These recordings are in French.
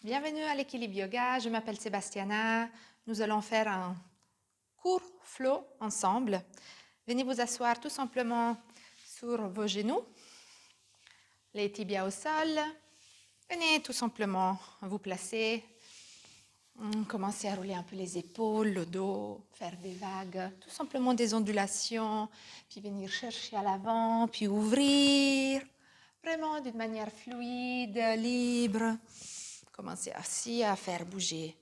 Bienvenue à l'équilibre yoga, je m'appelle Sébastiana. Nous allons faire un court flow ensemble. Venez vous asseoir tout simplement sur vos genoux, les tibias au sol. Venez tout simplement vous placer. Commencez à rouler un peu les épaules, le dos, faire des vagues, tout simplement des ondulations, puis venir chercher à l'avant, puis ouvrir, vraiment d'une manière fluide, libre. Commencez aussi à faire bouger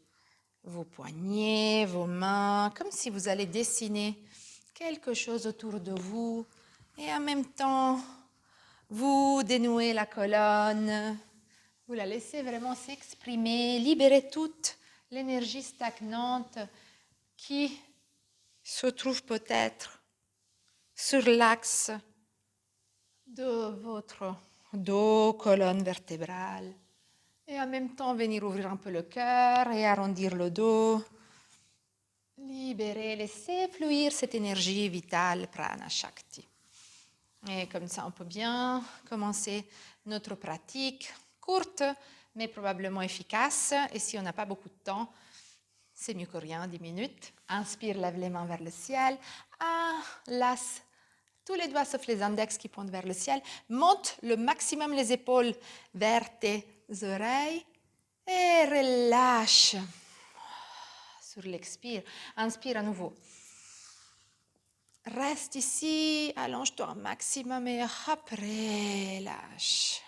vos poignets, vos mains, comme si vous allez dessiner quelque chose autour de vous et en même temps, vous dénouez la colonne, vous la laissez vraiment s'exprimer, libérez toute l'énergie stagnante qui se trouve peut-être sur l'axe de votre dos, colonne vertébrale. Et en même temps, venir ouvrir un peu le cœur et arrondir le dos. Libérer, laisser fluir cette énergie vitale, prana shakti. Et comme ça, on peut bien commencer notre pratique courte, mais probablement efficace. Et si on n'a pas beaucoup de temps, c'est mieux que rien, 10 minutes. Inspire, lève les mains vers le ciel. Enlace tous les doigts sauf les index qui pointent vers le ciel. Monte le maximum les épaules vers tes oreilles et relâche sur l'expire. Inspire à nouveau. Reste ici, allonge-toi un maximum et hop, relâche.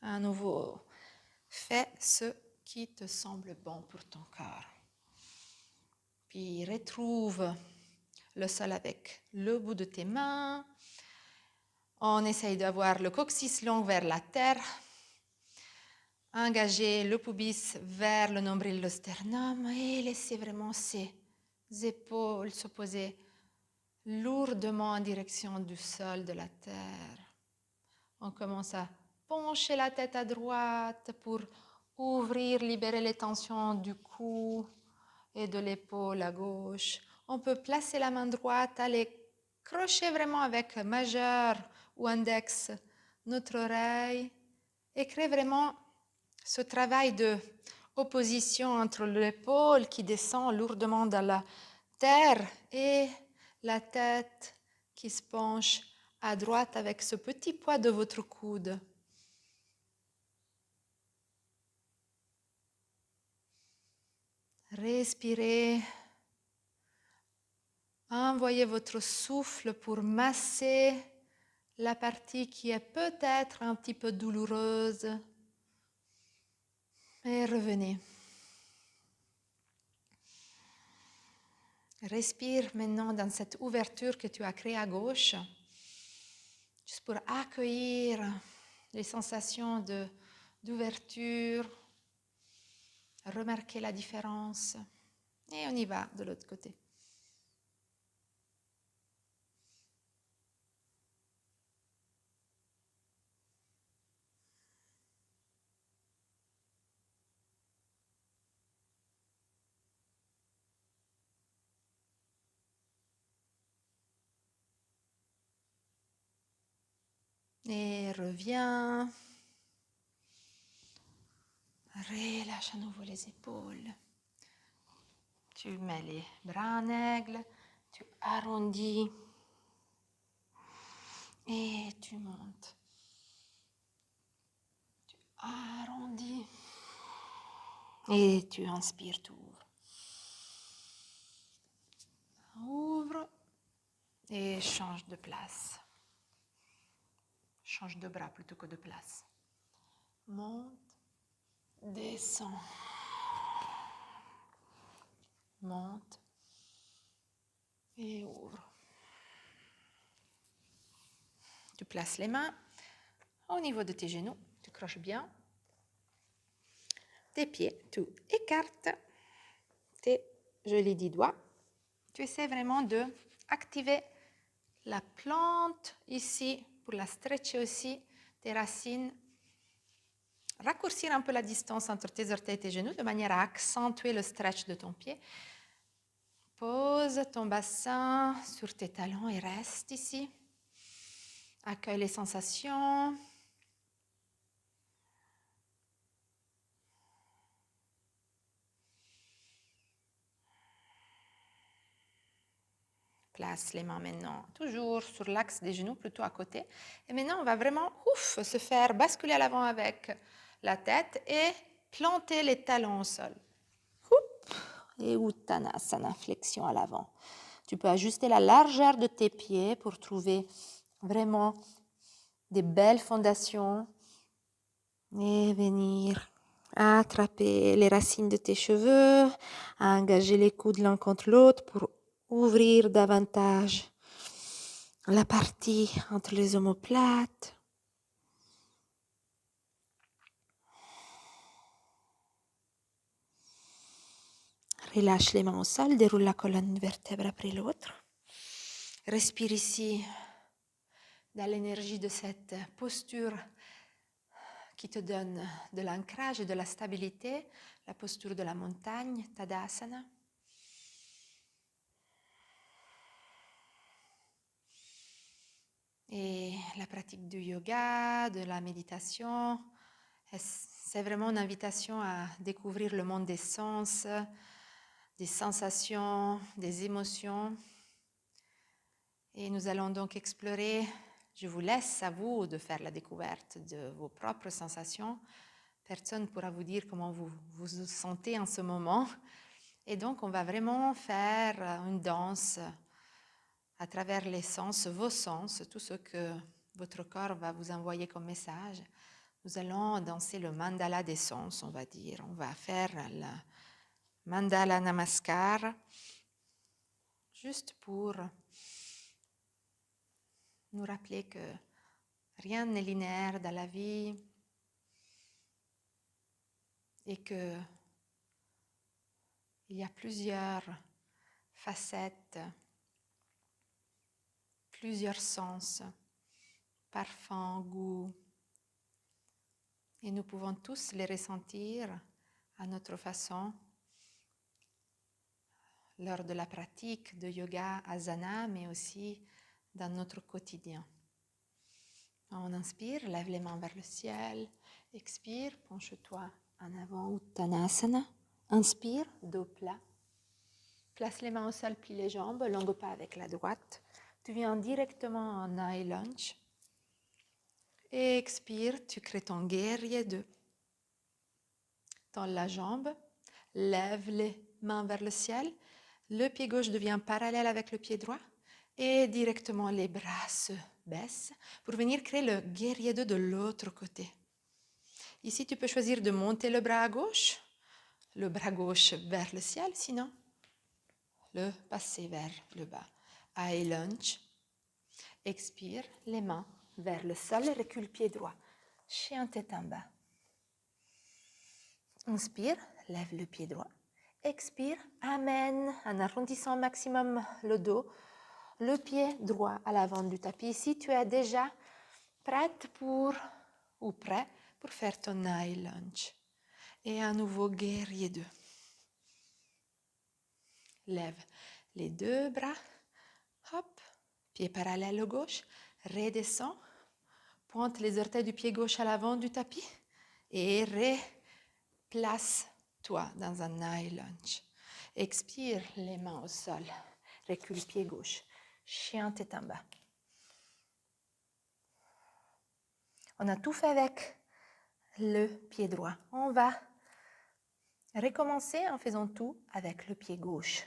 À nouveau, fais ce qui te semble bon pour ton corps. Puis retrouve le sol avec le bout de tes mains. On essaye d'avoir le coccyx long vers la terre. Engagez le pubis vers le nombril, le sternum et laissez vraiment ces épaules se poser lourdement en direction du sol, de la terre. On commence à pencher la tête à droite pour ouvrir, libérer les tensions du cou et de l'épaule à gauche. On peut placer la main droite, aller crocher vraiment avec majeur ou index notre oreille et créer vraiment ce travail de opposition entre l'épaule qui descend lourdement dans la terre et la tête qui se penche à droite avec ce petit poids de votre coude. Respirez. Envoyez votre souffle pour masser la partie qui est peut-être un petit peu douloureuse. Et revenez. Respire maintenant dans cette ouverture que tu as créée à gauche, juste pour accueillir les sensations d'ouverture, remarquer la différence. Et on y va de l'autre côté. Et reviens. Relâche à nouveau les épaules. Tu mets les bras en aigle, tu arrondis et tu montes. Tu arrondis et tu inspires, tu ouvres. Ouvre et change de place. Change de bras plutôt que de place. Monte, descends. Monte et ouvre. Tu places les mains au niveau de tes genoux. Tu croches bien. Tes pieds, tu écartes tes jolis 10 doigts. Tu essaies vraiment d'activer la plante ici pour la stretcher aussi, tes racines. Raccourcir un peu la distance entre tes orteils et tes genoux de manière à accentuer le stretch de ton pied. Pose ton bassin sur tes talons et reste ici. Accueille les sensations. Place les mains maintenant toujours sur l'axe des genoux, plutôt à côté. Et maintenant, on va vraiment se faire basculer à l'avant avec la tête et planter les talons au sol. Et Uttanasana, flexion à l'avant. Tu peux ajuster la largeur de tes pieds pour trouver vraiment des belles fondations et venir attraper les racines de tes cheveux, engager les coudes l'un contre l'autre pour ouvrir davantage la partie entre les omoplates. Relâche les mains au sol, déroule la colonne une vertèbre après l'autre. Respire ici dans l'énergie de cette posture qui te donne de l'ancrage et de la stabilité, la posture de la montagne, Tadasana. Et la pratique du yoga, de la méditation, c'est vraiment une invitation à découvrir le monde des sens, des sensations, des émotions. Et nous allons donc explorer, je vous laisse à vous de faire la découverte de vos propres sensations. Personne ne pourra vous dire comment vous vous sentez en ce moment. Et donc, on va vraiment faire une danse à travers les sens, vos sens, tout ce que votre corps va vous envoyer comme message. Nous allons danser le mandala des sens, on va dire. On va faire le mandala namaskar, juste pour nous rappeler que rien n'est linéaire dans la vie et que il y a plusieurs facettes, plusieurs sens, parfums, goûts, et nous pouvons tous les ressentir à notre façon lors de la pratique de yoga asana, mais aussi dans notre quotidien. On inspire, lève les mains vers le ciel, expire, penche-toi en avant, Uttanasana. Inspire, dos plat. Place les mains au sol, plie les jambes, longue pas avec la droite. Tu viens directement en high lunge. Et expire, tu crées ton guerrier 2. Tends la jambe, lève les mains vers le ciel. Le pied gauche devient parallèle avec le pied droit. Et directement les bras se baissent pour venir créer le guerrier 2 de l'autre côté. Ici, tu peux choisir de monter le bras gauche vers le ciel, sinon le passer vers le bas. High lunge. Expire, les mains vers le sol et recule pied droit. Chien tête en bas. Inspire, lève le pied droit. Expire, amène en arrondissant au maximum le dos, le pied droit à l'avant du tapis. Ici, tu es déjà prêt pour faire ton high lunge. Et à nouveau, guerrier 2. Lève les deux bras, hop, pied parallèle au gauche, redescends, pointe les orteils du pied gauche à l'avant du tapis et replace-toi dans un high lunge. Expire, les mains au sol, recule pied gauche, chien tête en bas. On a tout fait avec le pied droit. On va recommencer en faisant tout avec le pied gauche.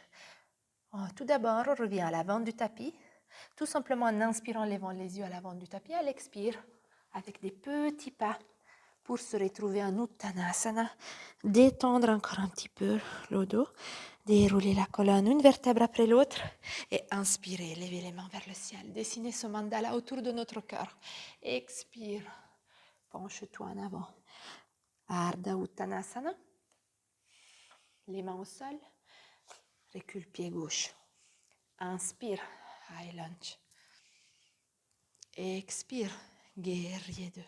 Tout d'abord, on revient à l'avant du tapis, tout simplement en inspirant, levant les yeux à l'avant du tapis. Elle expire avec des petits pas pour se retrouver en Uttanasana. Détendre encore un petit peu le dos, dérouler la colonne une vertèbre après l'autre et inspirer, lever les mains vers le ciel, dessiner ce mandala autour de notre cœur. Expire, penche-toi en avant. Ardha Uttanasana. Les mains au sol, recule pied gauche. Inspire, high lunge. Expire, guerrier 2.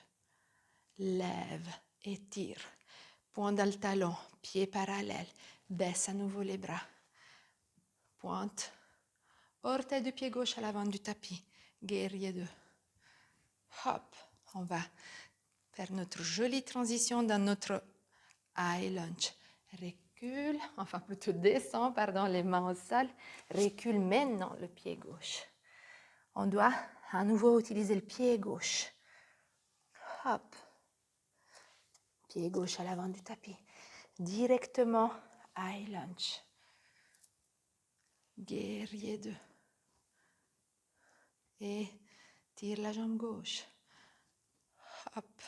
Lève, étire. Pointe dans le talon, pied parallèle. Baisse à nouveau les bras. Pointe. Orteil du pied gauche à l'avant du tapis. Guerrier 2. Hop, on va faire notre jolie transition dans notre high lunge. recule, enfin plutôt descend, pardon, les mains au sol. Recule maintenant le pied gauche. On doit à nouveau utiliser le pied gauche. Hop. Pied gauche à l'avant du tapis. Directement, high lunge. Guerrier 2. Et tire la jambe gauche. Hop.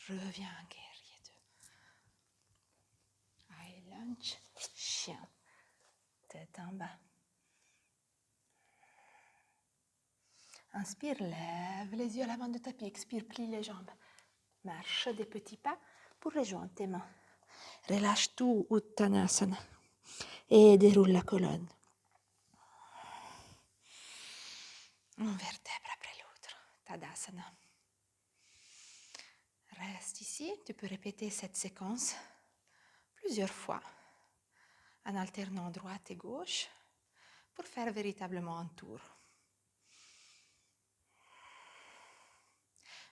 Reviens, guerrier 2. High lunge, chien. Tête en bas. Inspire, lève les yeux à l'avant du tapis. Expire, plie les jambes. Marche des petits pas pour rejoindre tes mains. Relâche tout Uttanasana et déroule la colonne. Une vertèbre après l'autre. Tadasana. Reste ici. Tu peux répéter cette séquence plusieurs fois en alternant droite et gauche pour faire véritablement un tour.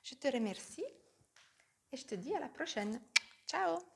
Je te remercie et je te dis à la prochaine. Ciao!